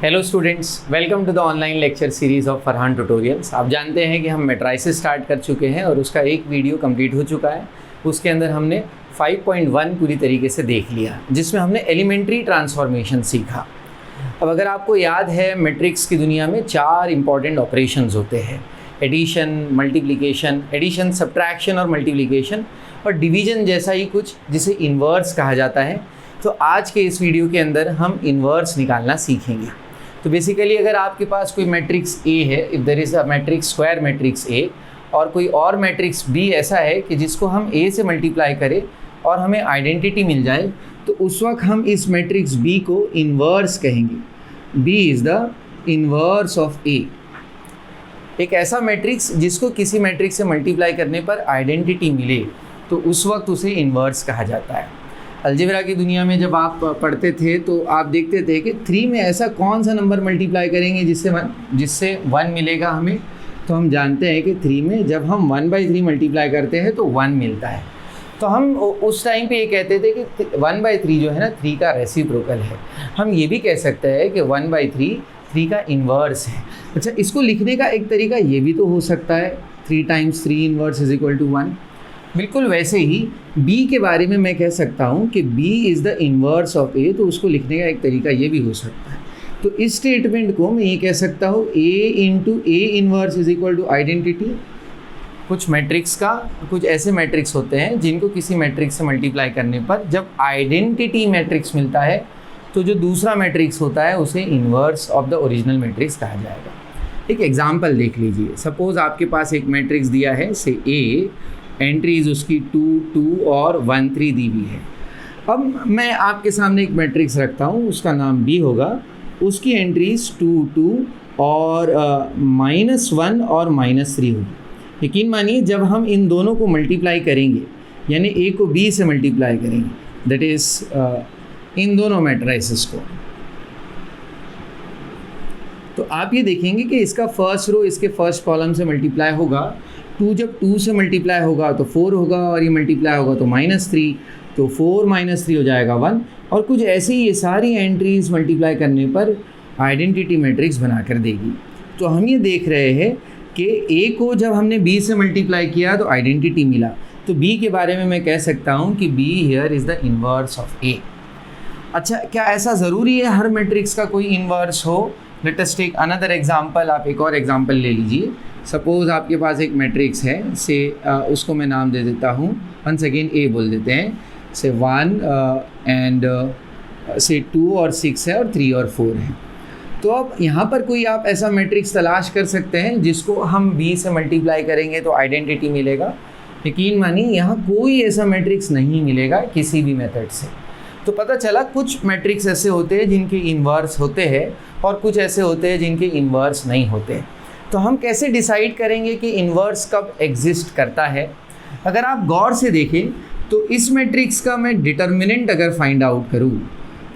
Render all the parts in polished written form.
Hello students, welcome to the online lecture series of Farhan tutorials. आप जानते हैं कि हम मैट्राइसिस स्टार्ट कर चुके हैं और उसका एक वीडियो कंप्लीट हो चुका है। उसके अंदर हमने 5.1 पूरी तरीके से देख लिया, जिसमें हमने एलिमेंट्री ट्रांसफॉर्मेशन सीखा। अब अगर आपको याद है, मैट्रिक्स की दुनिया में 4 इंपॉर्टेंट ऑपरेशंस होते हैं: एडिशन, मल्टीप्लिकेशन, एडिशन, सब्ट्रैक्शन और मल्टीप्लिकेशन, और डिवीज़न जैसा ही कुछ जिसे इन्वर्स कहा जाता है। तो आज के इस वीडियो के अंदर हम इन्वर्स निकालना सीखेंगे। तो बेसिकली अगर आपके पास कोई मैट्रिक्स ए है, if there is a matrix square matrix A, और कोई और मैट्रिक्स बी ऐसा है कि जिसको हम ए से मल्टीप्लाई करें और हमें आइडेंटिटी मिल जाए, तो उस वक्त हम इस मैट्रिक्स बी को इन्वर्स कहेंगे। B is the inverse of A. एक ऐसा मैट्रिक्स जिसको किसी मैट्रिक्स से मल्टीप्लाई करने पर आइडेंटिटी मिले, तो उस वक्त उसे इन्वर्स कहा जाता है। अलजेब्रा की दुनिया में जब आप पढ़ते थे तो आप देखते थे कि 3 में ऐसा कौन सा नंबर मल्टीप्लाई करेंगे जिससे 1 मिलेगा हमें। तो हम जानते हैं कि 3 में जब हम 1/3 मल्टीप्लाई करते हैं तो 1 मिलता है। तो हम उस टाइम पे ये कहते थे कि 1/3 जो है ना, 3 का रेसिप्रोकल है। हम ये भी कह सकते हैं कि 1/3 3 का इन्वर्स है। अच्छा, इसको लिखने का एक तरीका ये भी तो हो सकता है, 3 × 3 इन्वर्स इज इक्वल टू 1। बिल्कुल वैसे ही b के बारे में मैं कह सकता हूँ कि b is the inverse of a, तो उसको लिखने का एक तरीका ये भी हो सकता है। तो इस स्टेटमेंट को मैं ये कह सकता हूँ a × a inverse is equal to identity. कुछ मैट्रिक्स का कुछ ऐसे मैट्रिक्स होते हैं जिनको किसी मैट्रिक्स से मल्टीप्लाई करने पर जब आइडेंटिटी मैट्रिक्स मिलता है, तो जो दूसरा मैट्रिक्स होता है उसे inverse of the original matrix कहा जाएगा। एक एग्जाम्पल देख लीजिए। सपोज़ आपके पास एक मैट्रिक्स दिया है, से a, एंट्रीज उसकी 2, 2 और 1, 3 दी हुई है। अब मैं आपके सामने एक मैट्रिक्स रखता हूँ, उसका नाम b होगा। उसकी एंट्रीज 2, 2 और -1 और -3 होगी। यकीन मानिए, जब हम इन दोनों को मल्टीप्लाई करेंगे, यानी a को b से मल्टीप्लाई करेंगे, दैट इज़ इन दोनों मैट्राइसिस को, तो आप ये देखेंगे कि इसका फर्स्ट रो इसके फर्स्ट कॉलम से मल्टीप्लाई होगा। 2 जब 2 से मल्टीप्लाई होगा तो 4 होगा, और ये मल्टीप्लाई होगा तो -3, तो 4 - 3 हो जाएगा 1। और कुछ ऐसे ही ये सारी एंट्रीज मल्टीप्लाई करने पर आइडेंटिटी मैट्रिक्स बना कर देगी। तो हम ये देख रहे हैं कि a को जब हमने b से मल्टीप्लाई किया तो आइडेंटिटी मिला। तो b के बारे में मैं कह सकता हूँ कि b here is the inverse of a। अच्छा, क्या ऐसा ज़रूरी है हर मैट्रिक्स का कोई इन्वर्स हो? Let us take another example. आप एक और एग्जाम्पल ले लीजिए। सपोज़ आपके पास एक मैट्रिक्स है, से उसको मैं नाम दे देता हूँ, वंस अगेन ए बोल देते हैं, से 1 एंड से 2 और 6 है, और 3 और 4 है। तो अब यहाँ पर कोई आप ऐसा मैट्रिक्स तलाश कर सकते हैं जिसको हम b से मल्टीप्लाई करेंगे तो आइडेंटिटी मिलेगा। यकीन मानिए, यहाँ कोई ऐसा मैट्रिक्स नहीं मिलेगा किसी भी मेथड से। तो पता चला कुछ मैट्रिक्स ऐसे होते हैं जिनके इन्वर्स होते हैं, और कुछ ऐसे होते हैं जिनके इन्वर्स नहीं होते। तो हम कैसे डिसाइड करेंगे कि इन्वर्स कब एग्जिस्ट करता है? अगर आप गौर से देखें तो इस मैट्रिक्स का मैं डिटर्मिनेंट अगर फाइंड आउट करूं,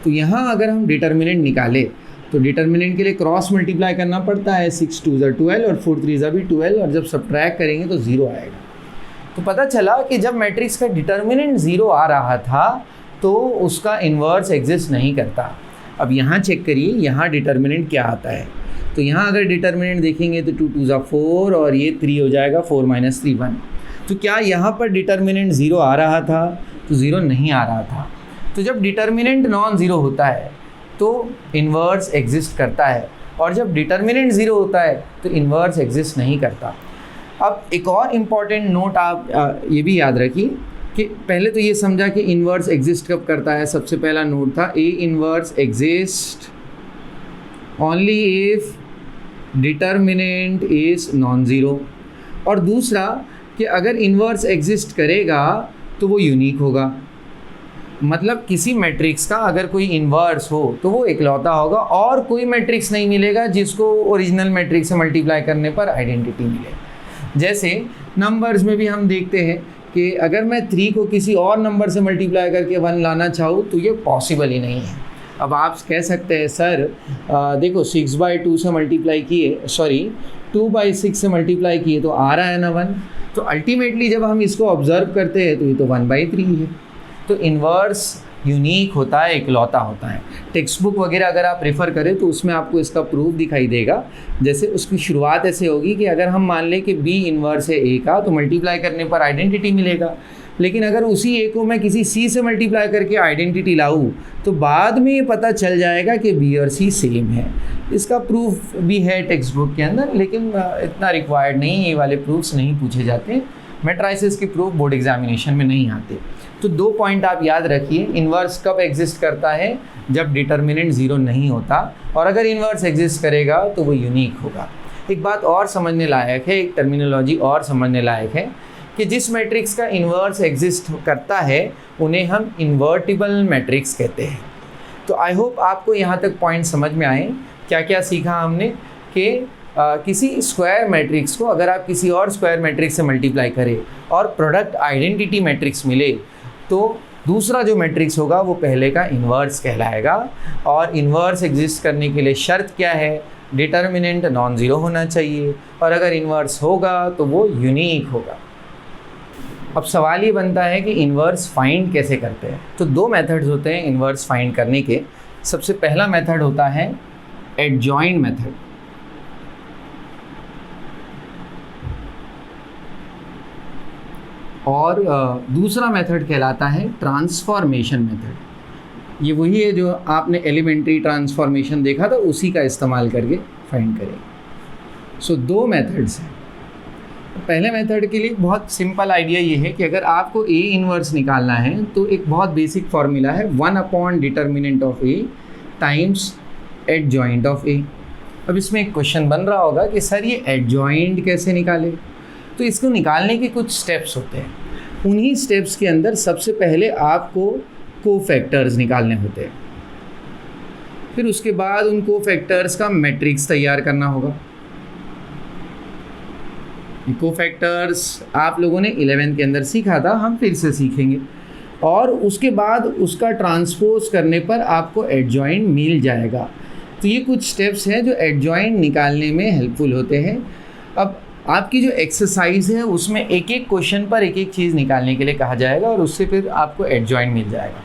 तो यहाँ अगर हम डिटर्मिनेंट निकालें तो डिटर्मिनेंट के लिए क्रॉस मल्टीप्लाई करना पड़ता है। 6 2 = 12 और 4 3 = 12, और जब सब्ट्रैक्ट करेंगे तो 0 आएगा। तो पता चला कि जब मैट्रिक्स का डिटर्मिनेंट 0 आ रहा था तो उसका इन्वर्स एग्जिस्ट नहीं करता। अब यहाँ चेक करिए, यहाँ डिटर्मिनेंट क्या आता है। तो यहाँ अगर डिटर्मिनेंट देखेंगे तो 2 2 = 4, और ये 3 हो जाएगा, 4 - 3 1। तो क्या यहाँ पर डिटर्मिनेंट 0 आ रहा था? तो 0 नहीं आ रहा था। तो जब डिटर्मिनेंट नॉन ज़ीरो होता है तो इन्वर्स एग्जिस्ट करता है, और जब डिटर्मिनेंट 0 होता है तो इन्वर्स एग्जिस्ट नहीं करता। अब एक और इम्पॉर्टेंट नोट आप ये भी याद रखिए कि पहले तो ये समझा कि इन्वर्स एग्जिस्ट कब करता है। सबसे पहला नोट था A inverse exist only if determinant is non zero, और दूसरा कि अगर इन्वर्स एग्जिस्ट करेगा तो वो यूनिक होगा। मतलब किसी मैट्रिक्स का अगर कोई इन्वर्स हो तो वो इकलौता होगा, और कोई मैट्रिक्स नहीं मिलेगा जिसको ओरिजिनल मैट्रिक्स से मल्टीप्लाई करने पर आइडेंटिटी मिले। जैसे नंबर्स में भी हम देखते हैं कि अगर मैं 3 को किसी और नंबर से मल्टीप्लाई करके 1 लाना चाहूँ तो ये पॉसिबल ही नहीं है। अब आप कह सकते हैं, सर देखो 6/2 से मल्टीप्लाई किए, सॉरी 2/6 से मल्टीप्लाई किए तो आ रहा है ना 1। तो अल्टीमेटली जब हम इसको ऑब्जर्व करते हैं तो ये तो 1/3 है। तो इन्वर्स यूनिक होता है, इकलौता होता है। टेक्स्ट बुक वगैरह अगर आप रेफ़र करें तो उसमें आपको इसका प्रूफ दिखाई देगा। जैसे उसकी शुरुआत ऐसे होगी कि अगर हम मान लें कि बी इन्वर्स है ए का, तो मल्टीप्लाई करने पर आइडेंटिटी मिलेगा। लेकिन अगर उसी ए को मैं किसी सी से मल्टीप्लाई करके आइडेंटिटी लाऊं तो बाद में ये पता चल जाएगा कि बी और सी सेम है। इसका प्रूफ भी है टेक्स्ट बुक के अंदर, लेकिन इतना रिक्वायर्ड नहीं, ये वाले प्रूफ्स नहीं पूछे जाते। मैट्राइसिस के प्रूफ बोर्ड एग्जामिनेशन में नहीं आते। तो 2 पॉइंट आप याद रखिए। इन्वर्स कब एग्जिस्ट करता है? जब डिटर्मिनेंट 0 नहीं होता, और अगर इन्वर्स एग्जिस्ट करेगा तो वो यूनिक होगा। एक बात और समझने लायक है, एक टर्मिनोलॉजी और समझने लायक है कि जिस मैट्रिक्स का इन्वर्स एग्जिस्ट करता है उन्हें हम इन्वर्टिबल मैट्रिक्स कहते हैं। तो आई होप आपको यहाँ तक पॉइंट समझ में आए। क्या क्या सीखा हमने कि किसी स्क्वायर मैट्रिक्स को अगर आप किसी और स्क्वायर मैट्रिक्स से मल्टीप्लाई करें और प्रोडक्ट आइडेंटिटी मैट्रिक्स मिले तो दूसरा जो मैट्रिक्स होगा वो पहले का इन्वर्स कहलाएगा। और इन्वर्स एग्जिस्ट करने के लिए शर्त क्या है? डिटर्मिनेंट नॉन ज़ीरो होना चाहिए, और अगर इन्वर्स होगा तो वो यूनिक होगा। अब सवाल ये बनता है कि इन्वर्स फाइंड कैसे करते हैं? तो 2 मेथड्स होते हैं इन्वर्स फाइंड करने के। सबसे पहला मेथड होता है एडजॉइंट मेथड, और दूसरा मेथड कहलाता है ट्रांसफॉर्मेशन मेथड। ये वही है जो आपने एलिमेंट्री ट्रांसफॉर्मेशन देखा था, उसी का इस्तेमाल करके फाइंड करें। सो 2 मेथड्स हैं। पहले मेथड के लिए बहुत सिंपल आइडिया ये है कि अगर आपको ए इन्वर्स निकालना है तो एक बहुत बेसिक फार्मूला है 1 determinant of A times adjoint of A. अब इसमें एक क्वेश्चन बन रहा होगा कि सर ये एडजॉइंट कैसे निकाले? तो इसको निकालने के कुछ स्टेप्स होते हैं। उन्हीं स्टेप्स के अंदर सबसे पहले आपको कोफैक्टर्स निकालने होते हैं, फिर उसके बाद उन कोफैक्टर्स का मैट्रिक्स तैयार करना होगा। कोफैक्टर्स आप लोगों ने 11th के अंदर सीखा था, हम फिर से सीखेंगे। और उसके बाद उसका ट्रांसपोज करने पर आपको एडजॉइंट मिल जाएगा। तो ये कुछ स्टेप्स हैं जो एडजॉइंट निकालने में हेल्पफुल होते हैं। अब आपकी जो एक्सरसाइज है उसमें एक एक क्वेश्चन पर एक एक चीज़ निकालने के लिए कहा जाएगा और उससे फिर आपको एडजॉइंट मिल जाएगा।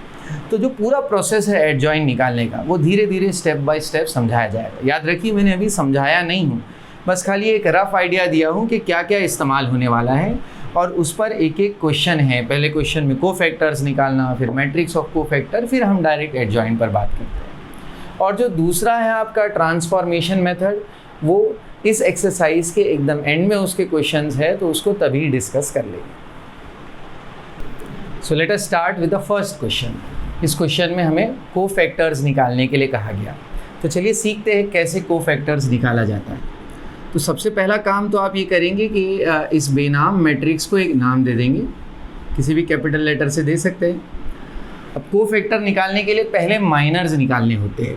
तो जो पूरा प्रोसेस है एडजॉइंट निकालने का वो धीरे धीरे स्टेप बाय स्टेप समझाया जाएगा। याद रखिए मैंने अभी समझाया नहीं हूँ, बस खाली एक रफ आइडिया दिया हूँ कि क्या क्या इस्तेमाल होने वाला है, और उस पर एक एक क्वेश्चन है। पहले क्वेश्चन में कोफैक्टर्स निकालना, फिर मैट्रिक्स ऑफ कोफैक्टर, फिर हम डायरेक्ट एडजॉइंट पर बात करते हैं। और जो दूसरा है आपका ट्रांसफॉर्मेशन मेथड, वो इस एक्सरसाइज के एकदम एंड में उसके क्वेश्चंस है, तो उसको तभी डिस्कस कर लेंगे। So let us start with the first question. इस क्वेश्चन में हमें कोफैक्टर्स निकालने के लिए कहा गया। तो चलिए सीखते हैं कैसे कोफैक्टर्स निकाला जाता है। तो सबसे पहला काम तो आप ये करेंगे कि इस बेनाम मैट्रिक्स को एक नाम दे देंगे, किसी भी कैपिटल लेटर से दे सकते हैं। अब कोफैक्टर निकालने के लिए पहले माइनर्स निकालने होते हैं।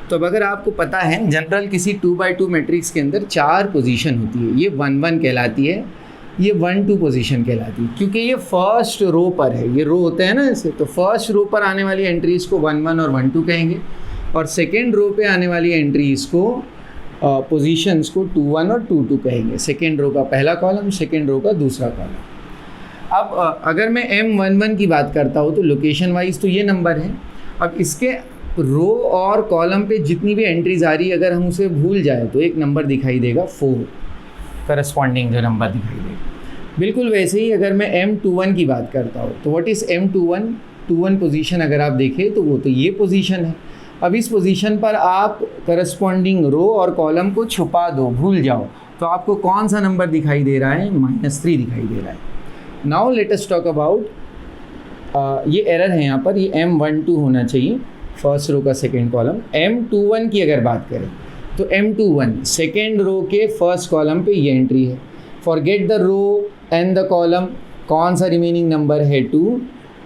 तो अब अगर आपको पता है जनरल किसी 2x2 मैट्रिक्स के अंदर 4 पोजीशन होती है। ये 1-1 कहलाती है, ये 1-2 पोजीशन कहलाती है, क्योंकि ये फर्स्ट रो पर है। ये रो होते हैं ना ऐसे, तो फर्स्ट रो पर आने वाली एंट्रीज़ को 1-1 और 1-2 कहेंगे, और सेकेंड रो पे आने वाली एंट्रीज़ को पोजीशंस को 2-1 और 2-2 कहेंगे। सेकेंड रो का पहला कॉलम, सेकेंड रो का दूसरा कॉलम। अब अगर मैं M11 की बात करता हूँ तो लोकेशन वाइज तो ये नंबर है। अब इसके रो और कॉलम पे जितनी भी एंट्रीज आ रही है अगर हम उसे भूल जाए तो एक नंबर दिखाई देगा 4, करस्पॉन्डिंग जो नंबर दिखाई देगा। बिल्कुल वैसे ही अगर मैं M21 की बात करता हूँ तो व्हाट इज़ M21? 21 पोजीशन अगर आप देखें तो वो तो ये पोजीशन है। अब इस पोजीशन पर आप करस्पॉन्डिंग रो और कॉलम को छुपा दो, भूल जाओ, तो आपको कौन सा नंबर दिखाई दे रहा है? -3 दिखाई दे रहा है। Now let us talk about, ये एरर है यहाँ पर, ये M12 होना चाहिए फर्स्ट रो का सेकेंड कॉलम। M21 की अगर बात करें तो M21 सेकेंड रो के फर्स्ट कॉलम पे ये एंट्री है। Forget the row and the column, कौन सा रिमेनिंग नंबर है? 2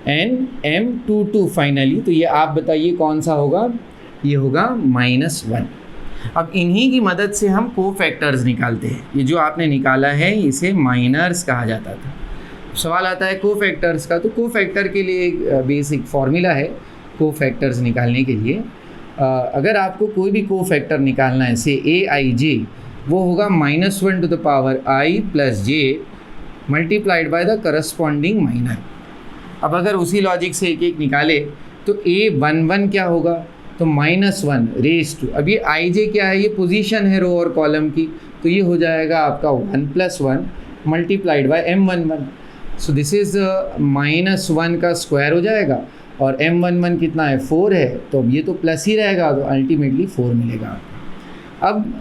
एंड M22 फाइनली। तो ये आप बताइए कौन सा होगा? ये होगा -1। अब इन्हीं की मदद से हम कोफैक्टर्स निकालते हैं। ये जो आपने निकाला है इसे माइनर्स कहा जाता था। सवाल आता है कोफैक्टर्स का, तो कोफैक्टर के लिए एक बेसिक फार्मूला है कोफैक्टर्स निकालने के लिए। अगर आपको कोई भी कोफैक्टर निकालना है, से AIJ, वो होगा -1 to the power I + J multiplied by the corresponding minor. अब अगर उसी लॉजिक से एक एक निकाले तो A11 क्या होगा, तो -1 रेज टू, अब ये ij क्या है, ये पोजीशन है रो और कॉलम की, तो ये हो जाएगा आपका 1 + 1 multiplied bye M11। So this is -1 का स्क्वायर हो जाएगा और M11 कितना है, 4 है, तो अब ये तो प्लस ही रहेगा, तो अल्टीमेटली 4 मिलेगा। अब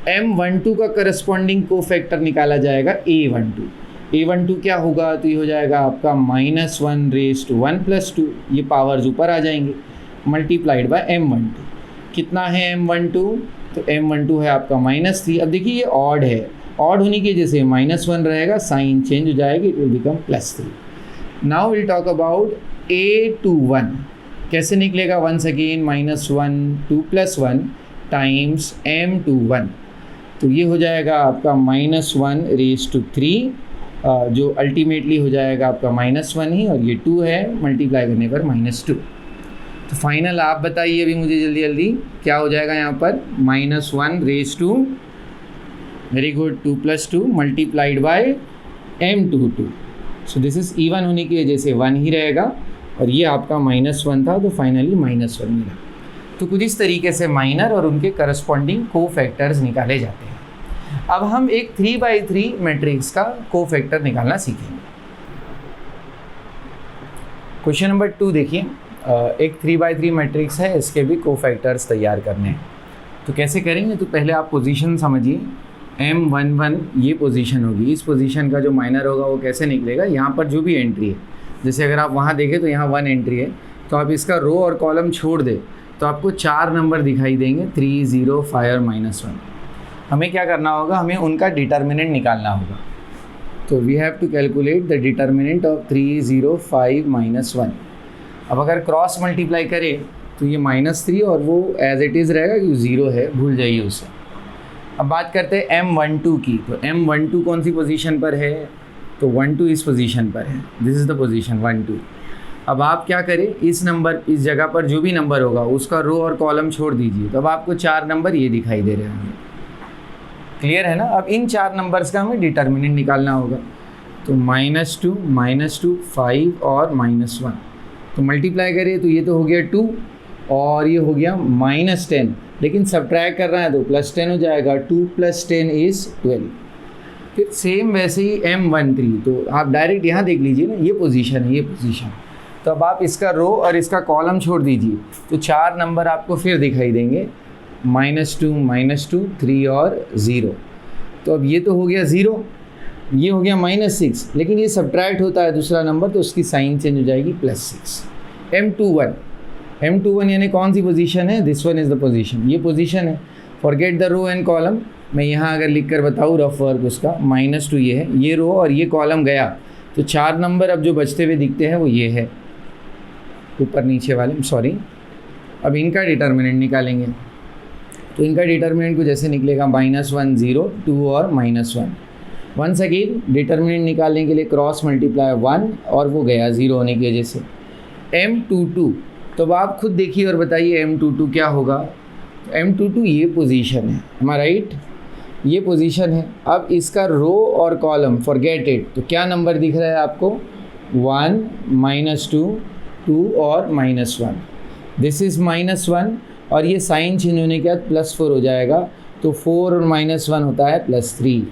M12 का करस्पॉन्डिंग कोफैक्टर निकाला जाएगा A12। A12 क्या होगा, तो ये हो जाएगा आपका -1 रेज टू 1 + 2, ये पावर्स ऊपर आ जाएंगे, मल्टीप्लाइड बाय M12। कितना है M12, तो M12 है आपका -3। अब देखिए ये ऑड है, ऑड होने की वजह से -1 रहेगा, साइन चेंज हो जाएगी, it will become +3। Now will talk about A21। कैसे निकलेगा, वंस अगेन -1 2 + 1 टाइम्स M21, तो ये हो जाएगा आपका -1 रेज टू 3, जो अल्टीमेटली हो जाएगा आपका -1 ही, और ये 2 है, मल्टीप्लाई करने पर -2। तो फाइनल आप बताइए अभी मुझे जल्दी जल्दी क्या हो जाएगा यहाँ पर, -1 raise to, very good, 2 + 2 multiplied by M22। So this is even होने की वजह से 1 ही रहेगा, और ये आपका -1 था, तो फाइनली -1 मिला। तो कुछ इस तरीके से माइनर और उनके करस्पॉन्डिंग कोफैक्टर्स निकाले जाते हैं। अब हम एक 3x3 मैट्रिक्स का कोफैक्टर निकालना सीखेंगे। क्वेश्चन नंबर 2 देखिए, एक 3x3 मैट्रिक्स है, इसके भी कोफैक्टर्स तैयार करने हैं। तो कैसे करेंगे, तो पहले आप पोजीशन समझिए। M11 ये पोजीशन होगी, इस पोजीशन का जो माइनर होगा वो कैसे निकलेगा, यहाँ पर जो भी एंट्री है, जैसे अगर आप वहाँ देखें तो यहाँ 1 एंट्री है, तो आप इसका रो और कॉलम छोड़ दें तो आपको 4 नंबर दिखाई देंगे, 3 0 5 और -1। हमें क्या करना होगा, हमें उनका डिटर्मिनेंट निकालना होगा। तो we have to calculate the determinant of 3 0 5 -1। अब अगर क्रॉस मल्टीप्लाई करें तो ये -3 और वो एज इट इज़ रहेगा, कि 0 है, भूल जाइए उसे। अब बात करते हैं M12 की, तो M12 कौन सी पोजीशन पर है, तो 12 इस पोजीशन पर है, दिस इज़ द पोजीशन 12। अब आप क्या करें, इस नंबर, इस जगह पर जो भी नंबर होगा उसका रो और कॉलम छोड़ दीजिए, तो अब आपको 4 नंबर ये दिखाई दे रहे होंगे, क्लियर है ना। अब इन 4 नंबर्स का हमें डिटर्मिनेंट निकालना होगा, तो -2 5 और -1, तो मल्टीप्लाई करिए तो ये तो हो गया 2 और ये हो गया -10, लेकिन सब्ट्रैक्ट कर रहा है तो +10 हो जाएगा, 2 + 10 इज़ 12। फिर सेम वैसे ही M13, तो आप डायरेक्ट यहाँ देख लीजिए ना, ये पोजीशन है, ये पोजीशन, तो अब आप इसका रो और इसका कॉलम छोड़ दीजिए, तो 4 नंबर आपको फिर दिखाई देंगे, -2 3 और 0। तो अब ये तो हो गया 0, ये हो गया -6, लेकिन ये सब्ट्रैक्ट होता है दूसरा नंबर, तो उसकी साइन चेंज हो जाएगी +6। M21 यानी कौन सी पोजीशन है, this one is the position, ये पोजीशन है। Forget the row and column, मैं यहाँ अगर लिख कर बताऊँ रफ वर्क उसका, -2 ये है, ये रो और ये कॉलम गया, तो 4 नंबर अब जो बचते हुए दिखते हैं वो ये है, ऊपर नीचे वाले, सॉरी। अब इनका डिटर्मिनेंट निकालेंगे, तो इनका डिटर्मिनेंट कुछ ऐसे निकलेगा, -1 0 2 और -1। वंस अगेन डिटर्मिनेंट निकालने के लिए क्रॉस मल्टीप्लाई 1 और वो गया 0 होने की वजह से। M22, तो अब आप खुद देखिए और बताइए M22 क्या होगा। M22 ये पोजीशन है, हमारा राइट, ये पोजीशन है। अब इसका रो और कॉलम फॉरगेट इट, तो क्या नंबर दिख रहा है आपको, 1 -2 2 और -1, दिस इज़ -1, और ये साइन चेंज होने के बाद +4 हो जाएगा, तो 4 और -1 होता है +3।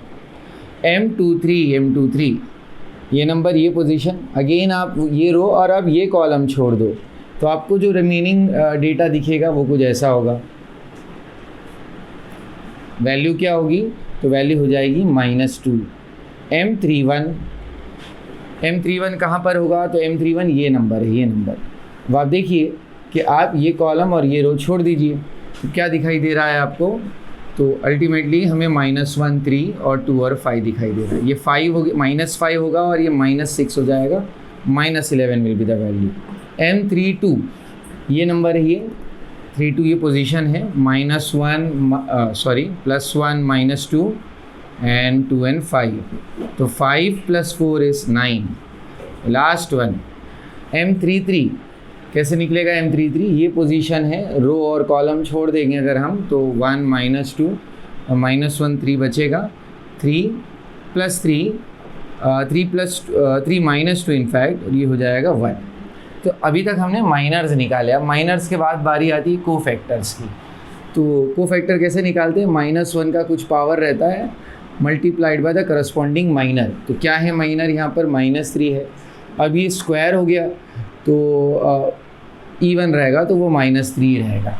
M23 ये नंबर, ये पोजीशन, अगेन आप ये रो और अब ये कॉलम छोड़ दो, तो आपको जो रिमेनिंग डेटा दिखेगा वो कुछ ऐसा होगा। वैल्यू क्या होगी, तो वैल्यू हो जाएगी -2। M31 कहाँ पर होगा, तो M31 ये नंबर है, ये नंबर। अब आप देखिए कि आप ये कॉलम और ये रो छोड़ दीजिए, तो क्या दिखाई दे रहा है आपको, तो अल्टीमेटली हमें -1 3 और 2 और 5 दिखाई दे रहा है। ये 5 होगी, -5 होगा और ये -6 हो जाएगा, -11 will be the value. M32 ये नंबर है, ये 32 ये पोजीशन है, +1 -2 and 2 and 5, तो 5 + 4 is 9। लास्ट वन M33 कैसे निकलेगा, M33 ये पोजीशन है, रो और कॉलम छोड़ देंगे अगर हम, तो 1 -2 और -1 3 बचेगा, 3 + 3 3 + 3 -2 इनफैक्ट, और ये हो जाएगा 1। तो अभी तक हमने माइनर्स निकाले, अब माइनर्स के बाद बारी आती है कोफैक्टर्स की। तो कोफैक्टर कैसे निकालते हैं, -1 का कुछ पावर रहता है multiplied by the corresponding minor. तो क्या है माइनर यहाँ पर, -3 है। अब ये स्क्वायर हो गया तो इवन रहेगा तो वो -3 रहेगा।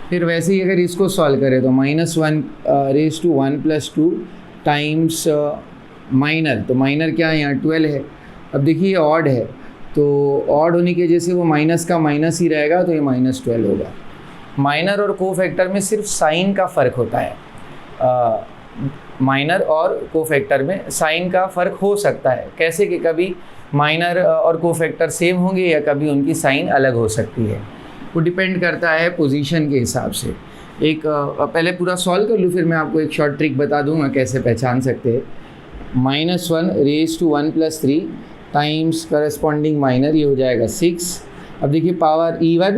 फिर वैसे ही अगर इसको सॉल्व करें तो -1 रेज़ टू 1 + 2 टाइम्स माइनर, तो माइनर क्या है यहाँ 12 है। अब देखिए ये ऑड है, तो ऑड होने की वजह से वो माइनस का माइनस ही रहेगा, तो ये -12 होगा। माइनर और कोफैक्टर में सिर्फ साइन का फ़र्क होता है। माइनर और कोफैक्टर में साइन का फ़र्क हो सकता है, कैसे कि कभी माइनर और कोफैक्टर सेम होंगे या कभी उनकी साइन अलग हो सकती है, वो डिपेंड करता है पोजीशन के हिसाब से। एक पहले पूरा सॉल्व कर लूँ, फिर मैं आपको एक शॉर्ट ट्रिक बता दूंगा कैसे पहचान सकते हैं। -1 raise to 1 + 3 times corresponding minor, ये हो जाएगा 6। अब देखिए पावर इवन,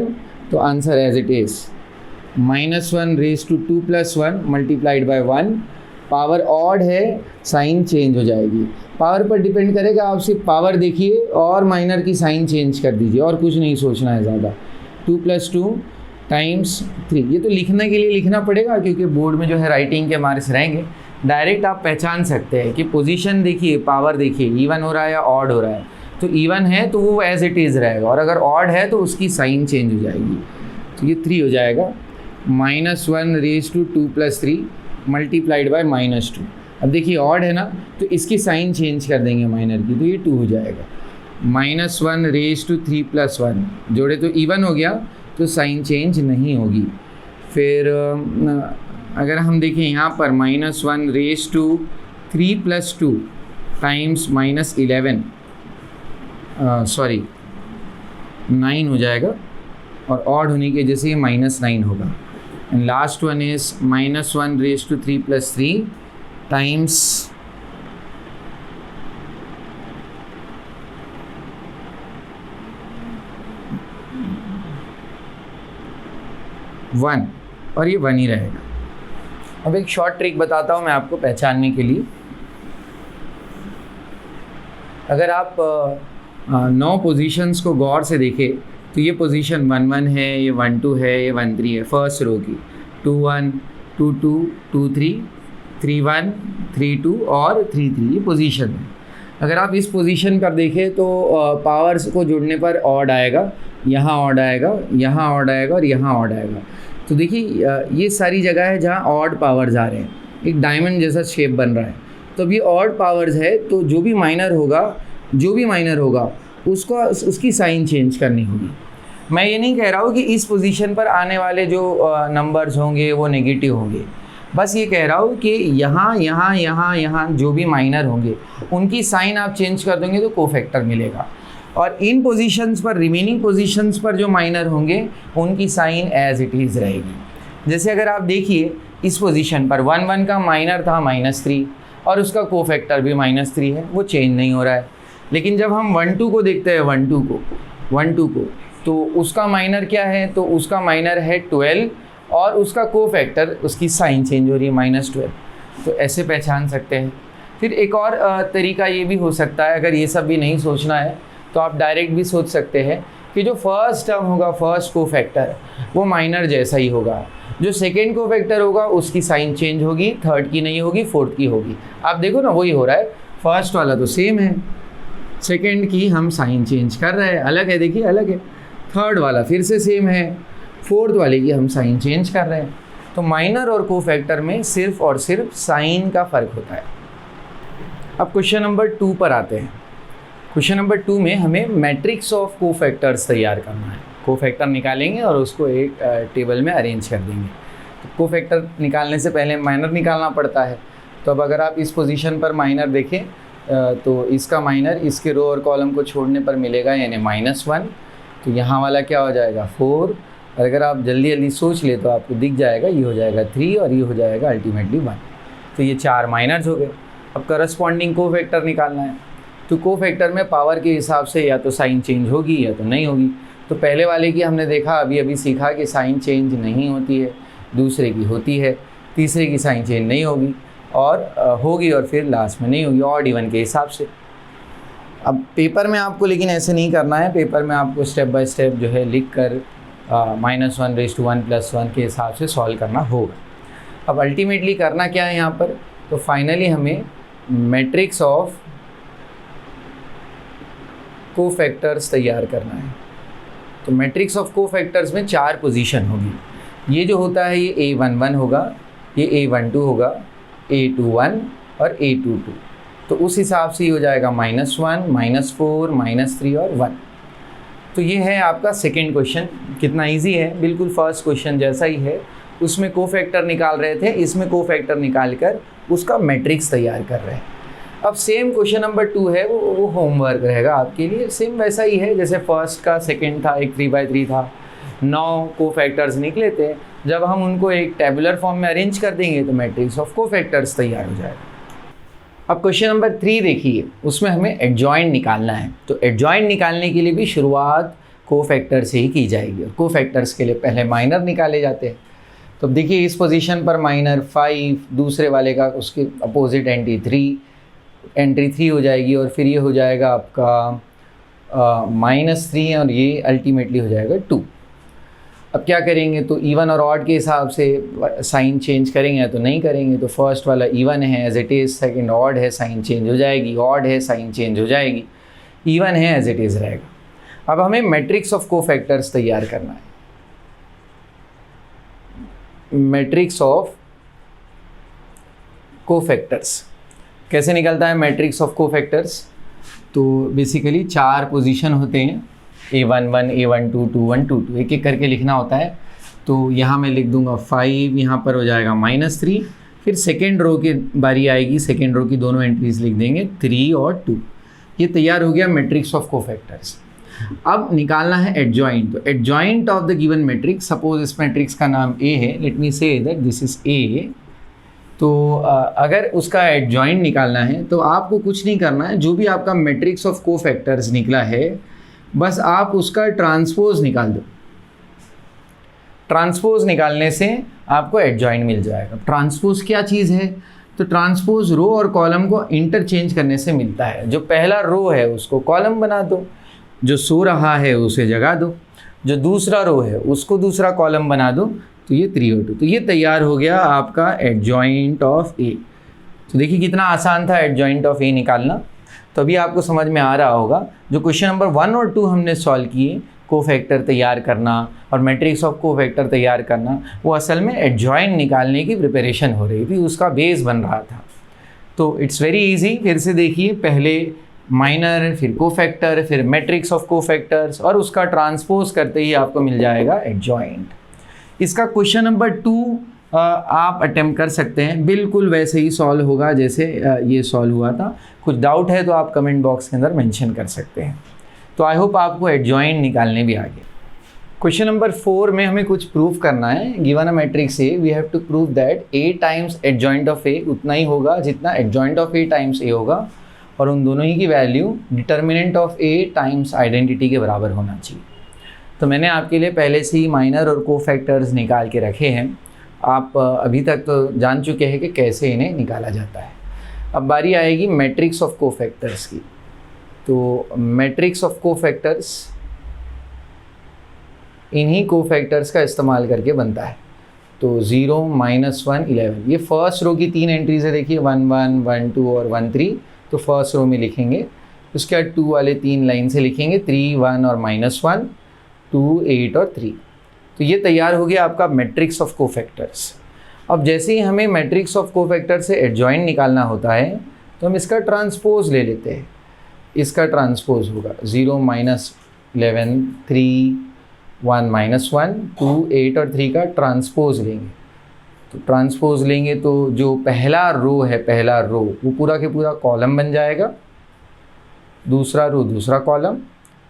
तो answer as it is -1 raise to 2 + 1 multiplied by 1। Power odd है, साइन चेंज हो जाएगी। पावर पर डिपेंड करेगा, आप सिर्फ पावर देखिए और माइनर की साइन चेंज कर दीजिए, और कुछ नहीं सोचना है ज़्यादा। 2 + 2 टाइम्स 3, ये तो लिखने के लिए लिखना पड़ेगा क्योंकि बोर्ड में जो है राइटिंग के मार्क्स रहेंगे। डायरेक्ट आप पहचान सकते हैं कि पोजीशन देखिए, पावर देखिए, इवन हो रहा है या ऑड हो रहा है। तो इवन है तो वो एज इट इज़ रहेगा, और अगर ऑड है तो उसकी साइन चेंज हो जाएगी। तो ये 3 हो जाएगा। -1 रेज़ टू 2 + 3 मल्टीप्लाइड बाय -2। अब देखिए ऑड है ना, तो इसकी साइन चेंज कर देंगे माइनर की, तो ये 2 हो जाएगा। -1 रेज़ टू 3 + 1 जोड़े तो इवन हो गया, तो साइन चेंज नहीं होगी। फिर अगर हम देखें यहाँ पर -1 रेज़ टू 3 + 2 टाइम्स -11 9 हो जाएगा, और ऑड होने की वजह से ये -9 होगा। And last one is -1 raise to 3 + 3 times 1, और ये 1 ही रहेगा। अब एक शॉर्ट ट्रिक बताता हूँ मैं आपको पहचानने के लिए। अगर आप 9 पोजीशंस को गौर से देखें तो ये पोजीशन 1-1 है, ये 1-2 है, ये 1-3 है फर्स्ट रो की, 2-1, 2-2, 2-3, 3-1, 3-2 और 3-3 ये पोजीशन है। अगर आप इस पोजीशन पर देखें तो पावर्स को जुड़ने पर ऑड आएगा, यहाँ ऑड आएगा, यहाँ ऑड आएगा और यहाँ ऑड आएगा। तो देखिए ये सारी जगह है जहाँ ऑड पावर्स आ रहे हैं, एक डायमंड जैसा शेप बन रहा है। तो अब ये ऑड पावर्स है, तो जो भी माइनर होगा उसकी साइन चेंज करनी होगी। मैं ये नहीं कह रहा हूँ कि इस पोजीशन पर आने वाले जो नंबर्स होंगे वो नेगेटिव होंगे, बस ये कह रहा हूँ कि यहाँ जो भी माइनर होंगे उनकी साइन आप चेंज कर देंगे तो कोफैक्टर मिलेगा, और इन पोजीशंस पर, रिमेनिंग पोजीशंस पर जो माइनर होंगे उनकी साइन एज इट इज़ रहेगी। जैसे अगर आप देखिए इस पोजीशन पर 1-1 का माइनर था -3 और उसका कोफैक्टर भी -3 है, वो चेंज नहीं हो रहा है। लेकिन जब हम 1-2 को देखते हैं, 1-2 को तो उसका माइनर क्या है, तो उसका माइनर है 12 और उसका कोफैक्टर, उसकी साइन चेंज हो रही है -12। तो ऐसे पहचान सकते हैं। फिर एक और तरीका ये भी हो सकता है, अगर ये सब भी नहीं सोचना है तो आप डायरेक्ट भी सोच सकते हैं कि जो फर्स्ट टर्म होगा, फर्स्ट कोफैक्टर, वो माइनर जैसा ही होगा। जो सेकेंड कोफैक्टर होगा उसकी साइन चेंज होगी, थर्ड की नहीं होगी, फोर्थ की होगी। आप देखो ना वही हो रहा है, फर्स्ट वाला तो सेम है, सेकेंड की हम साइन चेंज कर रहे हैं, अलग है, देखिए अलग है। थर्ड वाला फिर से सेम है, फोर्थ वाले की हम साइन चेंज कर रहे हैं। तो माइनर और कोफैक्टर में सिर्फ और सिर्फ साइन का फ़र्क होता है। अब क्वेश्चन नंबर 2 पर आते हैं। क्वेश्चन नंबर 2 में हमें मैट्रिक्स ऑफ कोफैक्टर्स तैयार करना है। कोफैक्टर निकालेंगे और उसको एक टेबल में अरेंज कर देंगे। तो कोफैक्टर निकालने से पहले माइनर निकालना पड़ता है। तो अब अगर आप इस पोजीशन पर माइनर देखें तो इसका माइनर इसके रो और कॉलम को छोड़ने पर मिलेगा, यानी -1। तो यहाँ वाला क्या हो जाएगा 4, और अगर आप जल्दी जल्दी सोच ले तो आपको दिख जाएगा ये हो जाएगा 3 और ये हो जाएगा अल्टीमेटली 1। तो ये 4 माइनर्स हो गए। अब करस्पॉन्डिंग कोफैक्टर निकालना है। तो कोफैक्टर में पावर के हिसाब से या तो साइन चेंज होगी या तो नहीं होगी। तो पहले वाले की हमने देखा, अभी सीखा कि साइन चेंज नहीं होती है, दूसरे की होती है, तीसरे की साइन चेंज नहीं होगी और होगी, और फिर लास्ट में नहीं होगी, ऑड इवन के हिसाब से। अब पेपर में आपको लेकिन ऐसे नहीं करना है, पेपर में आपको स्टेप बाय स्टेप जो है लिख कर -1 + 1 के हिसाब से सॉल्व करना होगा। अब अल्टीमेटली करना क्या है यहाँ पर, तो फाइनली हमें मैट्रिक्स ऑफ कोफैक्टर्स तैयार करना है। तो मैट्रिक्स ऑफ कोफैक्टर्स में 4 पोजीशन होगी। ये जो होता है ये A11 होगा, ये A12 होगा, A21 और A22। तो उस हिसाब से ये हो जाएगा -1, -4, -3 और 1। तो ये है आपका सेकेंड क्वेश्चन। कितना इजी है, बिल्कुल फर्स्ट क्वेश्चन जैसा ही है। उसमें कोफैक्टर निकाल रहे थे, इसमें कोफैक्टर निकाल कर उसका मैट्रिक्स तैयार कर रहे हैं। अब सेम क्वेश्चन नंबर 2 है, वो होमवर्क रहेगा आपके लिए। सेम वैसा ही है जैसे फर्स्ट का सेकेंड था, एक 3/3 था, 9 कोफैक्टर्स निकले थे। जब हम उनको एक टेबुलर फॉर्म में अरेंज कर देंगे तो मैट्रिक्स ऑफ कोफैक्टर्स तैयार हो जाएगा। अब क्वेश्चन नंबर 3 देखिए, उसमें हमें एडजॉइंट निकालना है। तो एडजॉइंट निकालने के लिए भी शुरुआत कोफैक्टर से ही की जाएगी। और कोफैक्टर्स के लिए पहले माइनर निकाले जाते हैं। तो अब देखिए इस पोजीशन पर -5, दूसरे वाले का उसके अपोजिट एंट्री 3 हो जाएगी, और फिर ये हो जाएगा आपका -3 और ये अल्टीमेटली हो जाएगा 2। अब क्या करेंगे, तो इवन और ऑड के हिसाब से साइन चेंज करेंगे तो नहीं करेंगे। तो फर्स्ट वाला इवन है as it is, second odd है साइन चेंज हो जाएगी, ऑड है साइन चेंज हो जाएगी, इवन है एज इट इज़ रहेगा। अब हमें मैट्रिक्स ऑफ कोफैक्टर्स तैयार करना है। मैट्रिक्स ऑफ कोफैक्टर्स कैसे निकलता है मैट्रिक्स ऑफ कोफैक्टर्स? तो बेसिकली 4 पोजीशन होते हैं, A11, A12, 21, 22, एक एक करके लिखना होता है। तो यहाँ मैं लिख दूंगा 5, यहाँ पर हो जाएगा -3, फिर सेकेंड रो की बारी आएगी, सेकेंड रो की दोनों एंट्रीज लिख देंगे 3 और 2। ये तैयार हो गया मैट्रिक्स ऑफ कोफैक्टर्स। अब निकालना है एडजॉइंट। तो adjoint of the given matrix, suppose इस मैट्रिक्स का नाम A है, let me say that this is A। तो अगर उसका एडजॉइंट निकालना है तो आपको कुछ नहीं करना है, जो भी आपका मैट्रिक्स ऑफ कोफैक्टर्स निकला है बस आप उसका ट्रांसपोज निकाल दो। ट्रांसपोज निकालने से आपको एडजॉइंट मिल जाएगा। ट्रांसपोज क्या चीज़ है? तो ट्रांसपोज रो और कॉलम को इंटरचेंज करने से मिलता है। जो पहला रो है उसको कॉलम बना दो, जो सो रहा है उसे जगा दो, जो दूसरा रो है उसको दूसरा कॉलम बना दो। तो ये 3 और 2, तो ये तैयार हो गया आपका एडजॉइंट ऑफ ए। तो देखिए कितना आसान था एडजॉइंट ऑफ ए निकालना। तो अभी आपको समझ में आ रहा होगा जो क्वेश्चन नंबर 1 और 2 हमने सॉल्व किए, कोफैक्टर तैयार करना और मैट्रिक्स ऑफ कोफैक्टर तैयार करना, वो असल में एडजॉइंट निकालने की प्रिपरेशन हो रही थी, उसका बेस बन रहा था। तो इट्स वेरी इजी। फिर से देखिए, पहले माइनर, फिर कोफैक्टर, फिर मैट्रिक्स ऑफ कोफैक्टर्स, और उसका ट्रांसपोज करते ही आपको मिल जाएगा एडजॉइंट। इसका क्वेश्चन नंबर 2 आप अटेम्प्ट कर सकते हैं, बिल्कुल वैसे ही सॉल्व होगा जैसे ये सॉल्व हुआ था। कुछ डाउट है तो आप कमेंट बॉक्स के अंदर मेंशन कर सकते हैं। तो आई होप आपको एडजॉइंट निकालने भी आ गया। क्वेश्चन नंबर 4 में हमें कुछ प्रूव करना है। Given a matrix A, we have to prove that A times adjoint of A उतना ही होगा जितना adjoint of A times A होगा, और उन दोनों ही की value determinant of A times identity के बराबर होना चाहिए। तो मैंने आपके लिए पहले से ही माइनर और कोफैक्टर्स निकाल के रखे हैं। आप अभी तक तो जान चुके हैं कि कैसे इन्हें निकाला जाता है। अब बारी आएगी मैट्रिक्स ऑफ कोफैक्टर्स की। तो मैट्रिक्स ऑफ कोफैक्टर्स इन्हीं कोफैक्टर्स का इस्तेमाल करके बनता है। तो 0, -1, 11, ये फर्स्ट रो की 3 एंट्रीज है। देखिए 1, 1, 1, 2 और 1, 3। तो फर्स्ट रो में लिखेंगे, उसके बाद 2 वाले 3 लाइन से लिखेंगे 3, 1 और -1, 2, 8 और 3। तो ये तैयार हो गया आपका मैट्रिक्स ऑफ कोफैक्टर्स। अब जैसे ही हमें मैट्रिक्स ऑफ कोफैक्टर से एडजॉइंट निकालना होता है तो हम इसका ट्रांसपोज ले लेते हैं। इसका ट्रांसपोज होगा 0, -11, 3, 1, -1, 2, 8 और 3 का ट्रांसपोज लेंगे। तो ट्रांसपोज लेंगे तो जो पहला रो है, पहला रो वो पूरा के पूरा कॉलम बन जाएगा, दूसरा रो दूसरा कॉलम,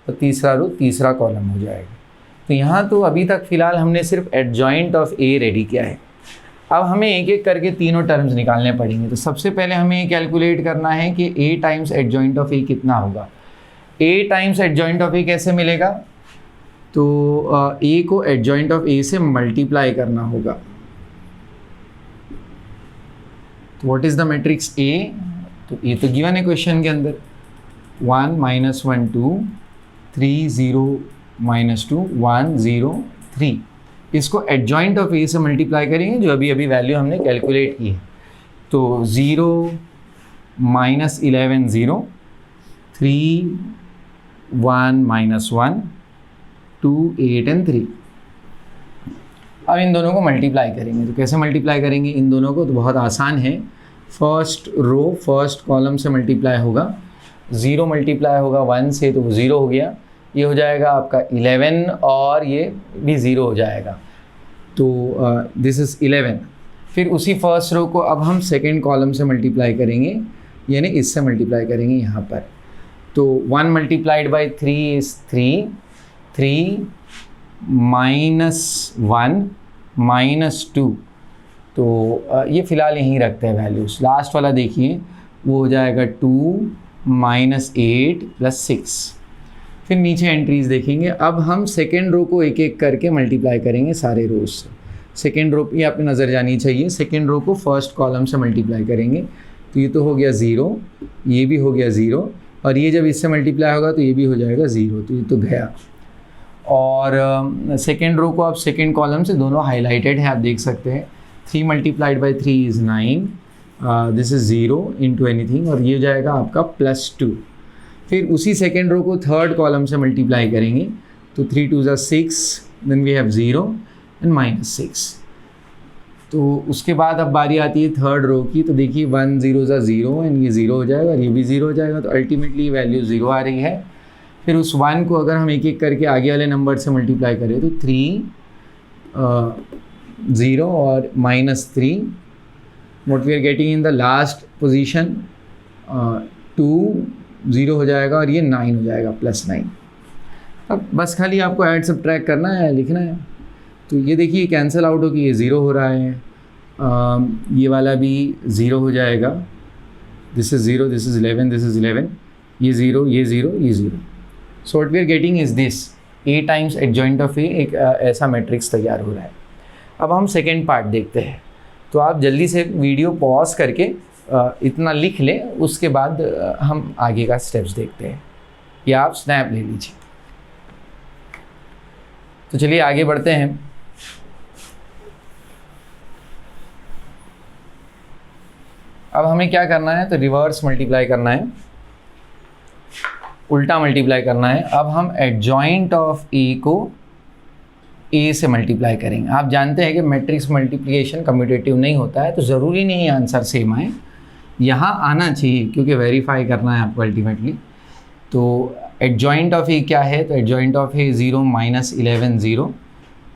और तीसरा रो तीसरा कॉलम हो जाएगा। तो यहाँ तो अभी तक फ़िलहाल हमने सिर्फ एडजॉइंट ऑफ ए रेडी किया है। अब हमें एक एक करके तीनों टर्म्स निकालने पड़ेंगे। तो सबसे पहले हमें कैलकुलेट करना है कि ए टाइम्स एडजॉइंट ऑफ ए कितना होगा। ए टाइम्स एडजॉइंट ऑफ ए कैसे मिलेगा? तो ए को एडजॉइंट ऑफ ए से मल्टीप्लाई करना होगा। तो what is the matrix A? तो ये तो गिवन है क्वेश्चन के अंदर। 1 माइनस 1 2, 3 0 माइनस 2 1 0 3। इसको एडजॉइंट ऑफ ए से मल्टीप्लाई करेंगे जो अभी अभी वैल्यू हमने कैलकुलेट की है। तो 0 माइनस 11 0, 3 1 माइनस 1 2 8 एंड 3। अब इन दोनों को मल्टीप्लाई करेंगे। तो कैसे मल्टीप्लाई करेंगे इन दोनों को? तो बहुत आसान है। फर्स्ट रो फर्स्ट कॉलम से मल्टीप्लाई होगा, 0 मल्टीप्लाई होगा 1 से तो वो 0 हो गया, ये हो जाएगा आपका 11 और ये भी 0 हो जाएगा। तो दिस इज़ 11। फिर उसी फर्स्ट रो को अब हम सेकेंड कॉलम से मल्टीप्लाई करेंगे, यानी इससे मल्टीप्लाई करेंगे यहाँ पर। तो 1 multiplied by 3 is 3, 3 minus 1 minus 2। तो ये फ़िलहाल यहीं रखते हैं वैल्यूज़। लास्ट वाला देखिए वो हो जाएगा 2 माइनस 8 प्लस 6। फिर नीचे एंट्रीज देखेंगे। अब हम सेकेंड रो को एक एक करके मल्टीप्लाई करेंगे सारे रोज से। सेकेंड रो पे आपकी नज़र जानी चाहिए। सेकेंड रो को फर्स्ट कॉलम से मल्टीप्लाई करेंगे। तो ये तो हो गया 0, ये भी हो गया 0, और ये जब इससे मल्टीप्लाई होगा तो ये भी हो जाएगा 0, तो ये तो गया। और सेकेंड रो को आप सेकेंड कॉलम से, दोनों हाईलाइटेड है आप देख सकते हैं। 3 multiplied by 3 is 9, this is 0 into anything, और ये हो जाएगा आपका +2। फिर उसी सेकेंड रो को थर्ड कॉलम से मल्टीप्लाई करेंगे। तो 3 2 ज़ा 6, देन वी हैव 0 एंड -6। तो उसके बाद अब बारी आती है थर्ड रो की। तो देखिए 1 0 ज़ा 0 एंड ये 0 हो जाएगा और ये भी 0 हो जाएगा। तो अल्टीमेटली वैल्यू 0 आ रही है। फिर उस 1 को अगर हम एक एक करके आगे वाले नंबर से मल्टीप्लाई करें तो 3 0 और -3, what we are getting in the last position 2 0 हो जाएगा और ये 9 हो जाएगा +9। अब बस खाली आपको ऐड सब्ट्रैक्ट करना है, लिखना है। तो ये देखिए कैंसिल आउट हो कि ये 0 हो रहा है, ये वाला भी 0 हो जाएगा। This is 0, this is 11, this is 11, ये 0, ये 0, ये 0। So what we are getting is this a times adjoint of a, एक ऐसा मैट्रिक्स तैयार हो रहा है। अब हम सेकेंड पार्ट देखते हैं। तो आप जल्दी से वीडियो पॉज करके इतना लिख लें, उसके बाद हम आगे का स्टेप्स देखते हैं, या आप स्नैप ले लीजिए। तो चलिए आगे बढ़ते हैं। अब हमें क्या करना है? तो रिवर्स मल्टीप्लाई करना है, उल्टा मल्टीप्लाई करना है। अब हम एडजॉइंट ऑफ ए को ए से मल्टीप्लाई करेंगे। आप जानते हैं कि मैट्रिक्स मल्टीप्लिकेशन कम्यूटेटिव नहीं होता है, तो ज़रूरी नहीं है आंसर सेम आए, यहाँ आना चाहिए क्योंकि वेरीफाई करना है आपको अल्टीमेटली। तो एडजॉइंट ऑफ ए क्या है? तो एडजॉइंट ऑफ ए 0 -11 0,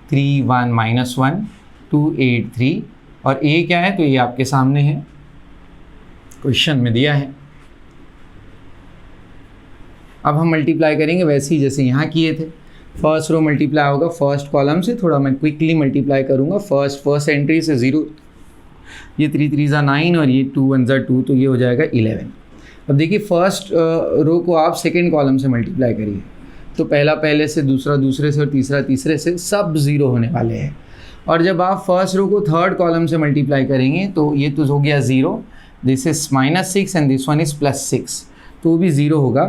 3 1 -1 2 8 3, और ए क्या है? तो ये आपके सामने है, क्वेश्चन में दिया है। अब हम मल्टीप्लाई करेंगे वैसे ही जैसे यहाँ किए थे। फर्स्ट रो मल्टीप्लाई होगा फर्स्ट कॉलम से, थोड़ा मैं क्विकली मल्टीप्लाई करूँगा। फर्स्ट एंट्री से 0, ये 3 3 ज़ा 9 और ये 2 1 ज़ा 2, तो ये हो जाएगा 11। अब देखिए फर्स्ट रो को आप सेकेंड कॉलम से मल्टीप्लाई करिए। तो पहला पहले से, दूसरा दूसरे से और तीसरा तीसरे से, सब 0 होने वाले हैं। और जब आप फर्स्ट रो को थर्ड कॉलम से मल्टीप्लाई करेंगे तो ये तो हो गया 0, this is -6 and this one is +6, तो वो भी 0 होगा।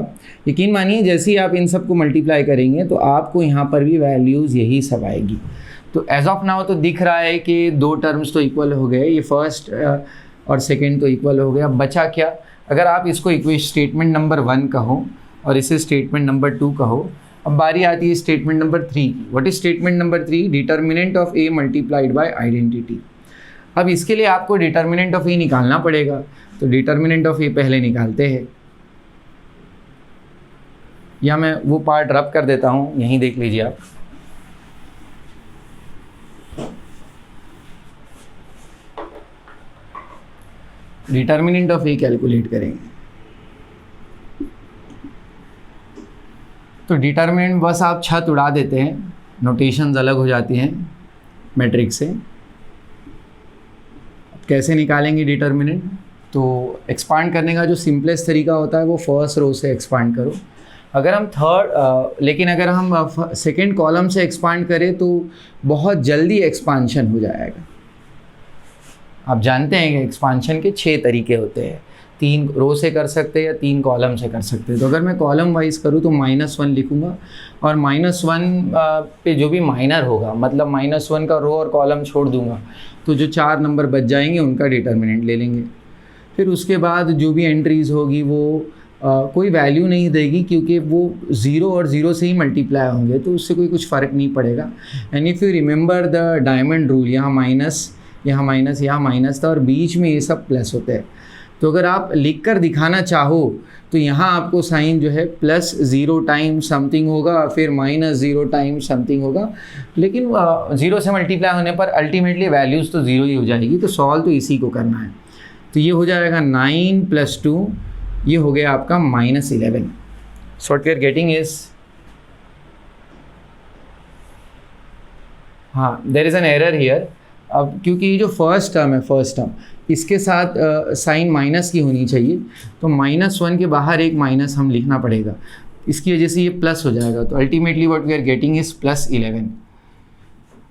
यकीन मानिए जैसे ही आप इन सब को मल्टीप्लाई करेंगे तो आपको यहाँ पर भी वैल्यूज़ यही सब आएगी। तो एज ऑफ नाउ तो दिख रहा है कि 2 टर्म्स तो इक्वल हो गए, ये फर्स्ट और सेकेंड तो इक्वल हो गया। बचा क्या? अगर आप इसको इक्वेशन स्टेटमेंट नंबर 1 कहो और इसे स्टेटमेंट नंबर 2 कहो। अब बारी आती है statement number 3। What is statement number 3? Determinant of A multiplied by identity. अब इसके लिए आपको डिटर्मिनेंट ऑफ ए निकालना पड़ेगा। तो डिटर्मिनेंट ऑफ ए पहले निकालते हैं, या मैं वो पार्ट रब कर देता हूँ, यहीं देख लीजिए आप। डिटर्मिनेंट ऑफ ए कैलकुलेट करेंगे। तो डिटर्मिनेंट बस आप छत उड़ा देते हैं, नोटेशंस अलग हो जाती हैं मैट्रिक्स से। कैसे निकालेंगे डिटर्मिनेंट? तो एक्सपांड करने का जो सिंपलेस्ट तरीका होता है वो फर्स्ट रो से एक्सपांड करो। अगर हम लेकिन अगर हम सेकेंड कॉलम से एक्सपांड करें तो बहुत जल्दी एक्सपांशन हो जाएगा। आप जानते हैं कि एक्सपांशन के 6 तरीके होते हैं। 3 रो से कर सकते हैं या 3 कॉलम से कर सकते हैं। तो अगर मैं कॉलम वाइज करूँ तो -1 लिखूँगा और -1 पे जो भी माइनर होगा, मतलब -1 का रो और कॉलम छोड़ दूँगा, तो जो 4 नंबर बच जाएंगे उनका डिटर्मिनेंट ले लेंगे। फिर उसके बाद जो भी एंट्रीज़ होगी वो कोई वैल्यू नहीं देगी, क्योंकि वो 0 और 0 से ही मल्टीप्लाई होंगे, तो उससे कोई कुछ फ़र्क नहीं पड़ेगा। And if you remember the diamond rule, यहाँ माइनस, यहाँ माइनस, यहाँ माइनस था और बीच में ये सब प्लस होते हैं। तो अगर आप लिख कर दिखाना चाहो तो यहाँ आपको साइन जो है +0 टाइम्स समथिंग होगा, फिर -0 टाइम्स समथिंग होगा, लेकिन 0 से मल्टीप्लाई होने पर अल्टीमेटली वैल्यूज़ तो 0 ही हो जाएगी। तो सॉल्व तो इसी को करना है। तो ये हो जाएगा 9 + 2, ये हो गया आपका -11। So what we are getting is, हाँ, there is an error here. अब क्योंकि ये जो फर्स्ट टर्म है, फर्स्ट टर्म, इसके साथ साइन माइनस की होनी चाहिए, तो -1 के बाहर एक माइनस हम लिखना पड़ेगा, इसकी वजह से ये प्लस हो जाएगा। तो ultimately what we are getting is +11।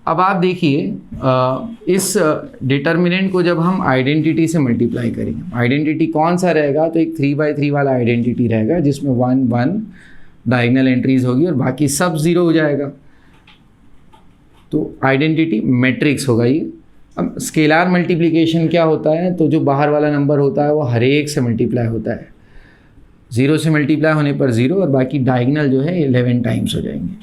अब आप देखिए इस डिटर्मिनेंट को जब हम आइडेंटिटी से मल्टीप्लाई करेंगे, आइडेंटिटी कौन सा रहेगा, तो एक 3/3 वाला आइडेंटिटी रहेगा जिसमें 1 1 डायगोनल एंट्रीज होगी और बाकी सब 0 हो जाएगा। तो आइडेंटिटी मैट्रिक्स होगा ये। अब स्केलार मल्टीप्लिकेशन क्या होता है, तो जो बाहर वाला नंबर होता है वो हर एक से मल्टीप्लाई होता है, 0 से मल्टीप्लाई होने पर 0 और बाकी डायगोनल जो है 11 टाइम्स हो जाएंगे।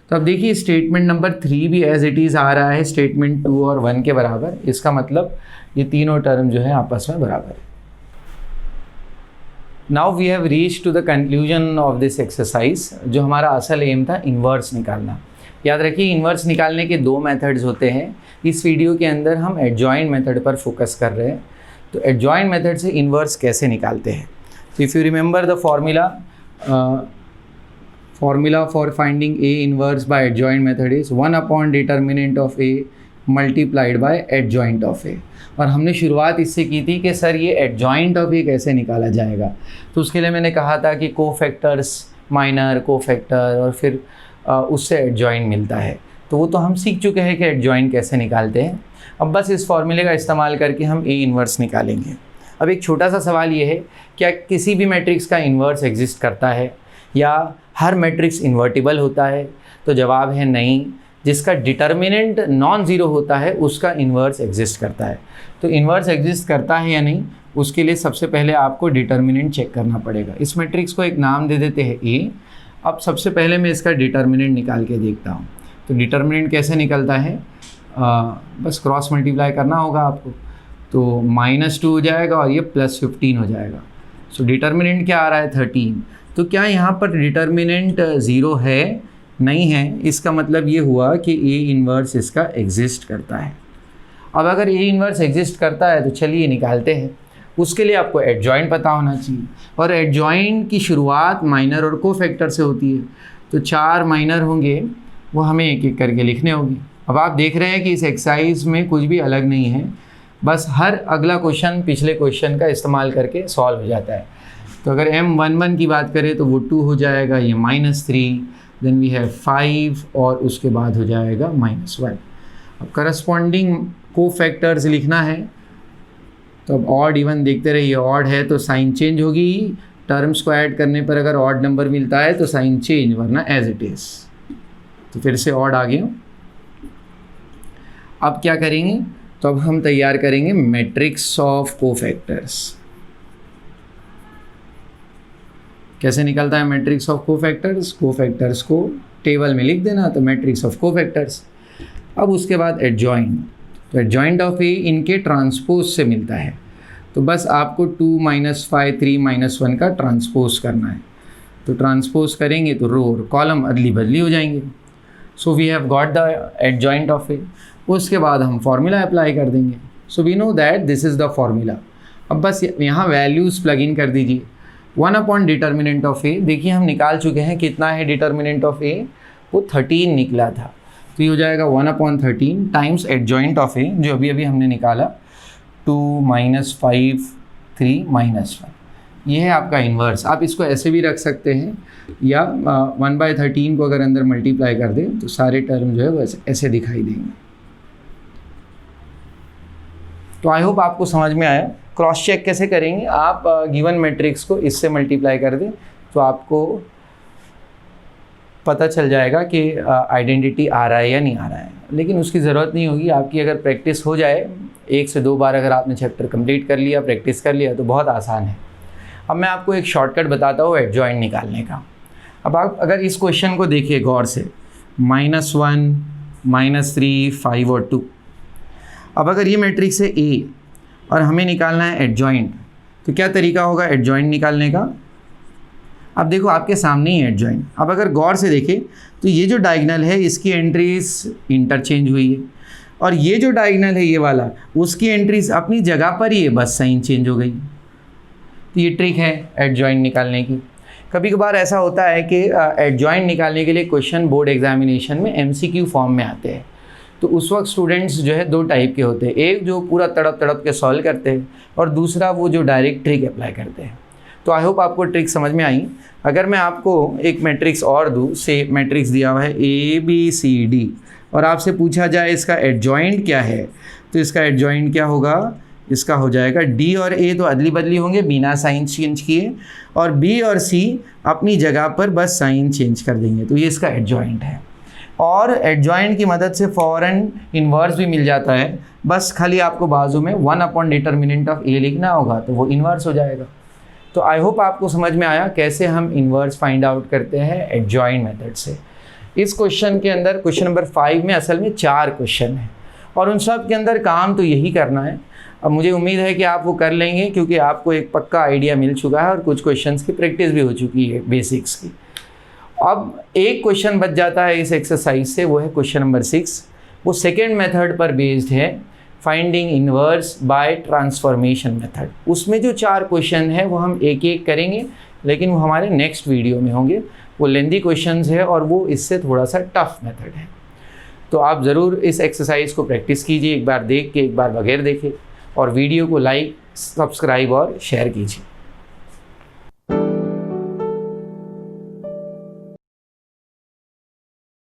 तो अब देखिए स्टेटमेंट नंबर 3 भी एज इट इज़ आ रहा है स्टेटमेंट 2 और 1 के बराबर, इसका मतलब ये तीनों टर्म जो है आपस में बराबर है। Now we have reach to the conclusion of this exercise. जो हमारा असल एम था इन्वर्स निकालना। याद रखिए इन्वर्स निकालने के 2 मेथड्स होते हैं। इस वीडियो के अंदर हम एडजॉइंट मेथड पर फोकस कर रहे हैं। तो एडजॉइंट मेथड से इन्वर्स कैसे निकालते हैं, तो if you remember the formula for finding A inverse by adjoint method is 1 upon determinant of A multiplied by adjoint of A। और हमने शुरुआत इससे की थी कि सर ये adjoint of A कैसे निकाला जाएगा। तो उसके लिए मैंने कहा था कि कोफैक्टर्स, माइनर, कोफैक्टर और फिर उससे adjoint मिलता है। तो वो तो हम सीख चुके हैं कि adjoint कैसे निकालते हैं। अब बस इस फॉर्मूले का इस्तेमाल करके हम A इन्वर्स निकालेंगे। अब एक छोटा सा सवाल ये है, क्या किसी भी मैट्रिक्स का इन्वर्स एग्जिस्ट करता है या हर मैट्रिक्स इन्वर्टिबल होता है? तो जवाब है नहीं। जिसका डिटर्मिनेंट नॉन ज़ीरो होता है उसका इन्वर्स एग्जिस्ट करता है। तो इन्वर्स एग्जिस्ट करता है या नहीं, उसके लिए सबसे पहले आपको डिटर्मिनेंट चेक करना पड़ेगा। इस मैट्रिक्स को एक नाम दे देते हैं A। अब सबसे पहले मैं इसका डिटर्मिनेंट निकाल के देखता हूँ। तो डिटर्मिनेंट कैसे निकलता है, बस क्रॉस मल्टीप्लाई करना होगा आपको। तो -2 हो जाएगा और ये +15 हो जाएगा। सो डिटर्मिनेंट क्या आ रहा है 13। तो क्या यहाँ पर डिटर्मिनेंट 0 है? नहीं है। इसका मतलब ये हुआ कि A इन्वर्स इसका एग्जिस्ट करता है। अब अगर A इन्वर्स एग्जिस्ट करता है तो चलिए निकालते हैं। उसके लिए आपको एडजॉइंट पता होना चाहिए और एडजॉइंट की शुरुआत माइनर और कोफैक्टर से होती है। तो 4 माइनर होंगे, वो हमें एक एक करके लिखने होंगे। अब आप देख रहे हैं कि इस एक्सरसाइज में कुछ भी अलग नहीं है, बस हर अगला क्वेश्चन पिछले क्वेश्चन का इस्तेमाल करके सॉल्व हो जाता है। तो अगर M11 की बात करें तो वो 2 हो जाएगा, ये -3, देन वी हैव 5 और उसके बाद हो जाएगा -1। अब करस्पॉन्डिंग कोफैक्टर्स लिखना है, तो अब ऑड इवन देखते रहिए। ऑड है तो साइन चेंज होगी, टर्म्स को ऐड करने पर अगर ऑड नंबर मिलता है तो साइन चेंज, वरना एज इट इज़। तो फिर से ऑड आ गया। अब क्या करेंगे, तो अब हम तैयार करेंगे मैट्रिक्स ऑफ कोफैक्टर्स। कैसे निकलता है मैट्रिक्स ऑफ कोफैक्टर्स? कोफैक्टर्स को टेबल में लिख देना, तो मैट्रिक्स ऑफ कोफैक्टर्स। अब उसके बाद एडजॉइंट, तो एडजॉइंट ऑफ ए इनके ट्रांसपोज से मिलता है। तो बस आपको 2 -5 3 -1 का ट्रांसपोज करना है। तो ट्रांसपोज करेंगे तो रो और कॉलम अदली बदली हो जाएंगे। So we have got the adjoint of A. उसके बाद हम फार्मूला अप्लाई कर देंगे। So we know that this is the formula. अब बस यहाँ वैल्यूज़ प्लग इन कर दीजिए। 1 अपॉन डिटर्मिनेंट ऑफ ए, देखिए हम निकाल चुके हैं कितना है डिटर्मिनेंट ऑफ ए, वो 13 निकला था। तो ये हो जाएगा 1/13 टाइम्स एडजॉइंट ऑफ ए, जो अभी अभी हमने निकाला, 2 -5 3 -1। ये है आपका इन्वर्स। आप इसको ऐसे भी रख सकते हैं या 1/13 को अगर अंदर मल्टीप्लाई कर दें तो सारे टर्म जो है वो ऐसे दिखाई देंगे। तो आई होप आपको समझ में आया। क्रॉस चेक कैसे करेंगे, आप गिवन मैट्रिक्स को इससे मल्टीप्लाई कर दें तो आपको पता चल जाएगा कि आइडेंटिटी आ रहा है या नहीं आ रहा है। लेकिन उसकी ज़रूरत नहीं होगी, आपकी अगर प्रैक्टिस हो जाए 1 से 2 बार, अगर आपने चैप्टर कंप्लीट कर लिया, प्रैक्टिस कर लिया, तो बहुत आसान है। अब मैं आपको एक शॉर्टकट बताता हूँ एडजॉइंट निकालने का। अब आप अगर इस क्वेश्चन को देखिए गौर से, -1, -3, 5 और 2। अब अगर ये मैट्रिक्स है A और हमें निकालना है एडजॉइंट, तो क्या तरीका होगा एडजॉइंट निकालने का? अब देखो आपके सामने ही एडजॉइंट। अब अगर गौर से देखें तो ये जो डायगोनल है इसकी एंट्रीज इंटरचेंज हुई है, और ये जो डायगोनल है ये वाला, उसकी एंट्रीज अपनी जगह पर ही है, बस साइन चेंज हो गई। तो ये ट्रिक है एडजॉइंट निकालने की। कभी कभार ऐसा होता है कि एडजॉइंट निकालने के लिए क्वेश्चन बोर्ड एग्जामिनेशन में MCQ फॉर्म में आते हैं, तो उस वक्त स्टूडेंट्स जो है 2 टाइप के होते हैं, एक जो पूरा तड़प तड़प के सॉल्व करते हैं और दूसरा वो जो डायरेक्ट ट्रिक अप्लाई करते हैं। तो आई होप आपको ट्रिक समझ में आई। अगर मैं आपको एक मैट्रिक्स और दूँ, से मैट्रिक्स दिया हुआ है ABCD, और आपसे पूछा जाए इसका एडजॉइंट क्या है, तो इसका एडजॉइंट क्या होगा? इसका हो जाएगा D और A तो अदली बदली होंगे बिना साइन चेंज किए, और B और C अपनी जगह पर बस साइन चेंज कर देंगे, तो ये इसका एडजॉइंट है। और एडजॉइंट की मदद से फॉरन इन्वर्स भी मिल जाता है, बस खाली आपको बाजू में 1/डिटर्मिनेंट ऑफ A लिखना होगा तो वो इन्वर्स हो जाएगा। तो आई होप आपको समझ में आया कैसे हम इन्वर्स फाइंड आउट करते हैं एडजॉइंट मेथड से। इस क्वेश्चन के अंदर, क्वेश्चन नंबर 5 में असल में 4 क्वेश्चन हैं और उन सब के अंदर काम तो यही करना है। अब मुझे उम्मीद है कि आप वो कर लेंगे, क्योंकि आपको एक पक्का आइडिया मिल चुका है और कुछ क्वेश्चंस की प्रैक्टिस भी हो चुकी है बेसिक्स की। अब एक क्वेश्चन बच जाता है इस एक्सरसाइज से, वो है क्वेश्चन नंबर 6। वो सेकेंड मेथड पर बेस्ड है, finding inverse by transformation method. उसमें जो 4 क्वेश्चन है वो हम एक एक करेंगे, लेकिन वो हमारे नेक्स्ट वीडियो में होंगे। वो लेंदी क्वेश्चंस है और वो इससे थोड़ा सा टफ मेथड है। तो आप ज़रूर इस एक्सरसाइज को प्रैक्टिस कीजिए, एक बार देख के एक बार बगैर देखे, और वीडियो को लाइक, सब्सक्राइब और शेयर कीजिए।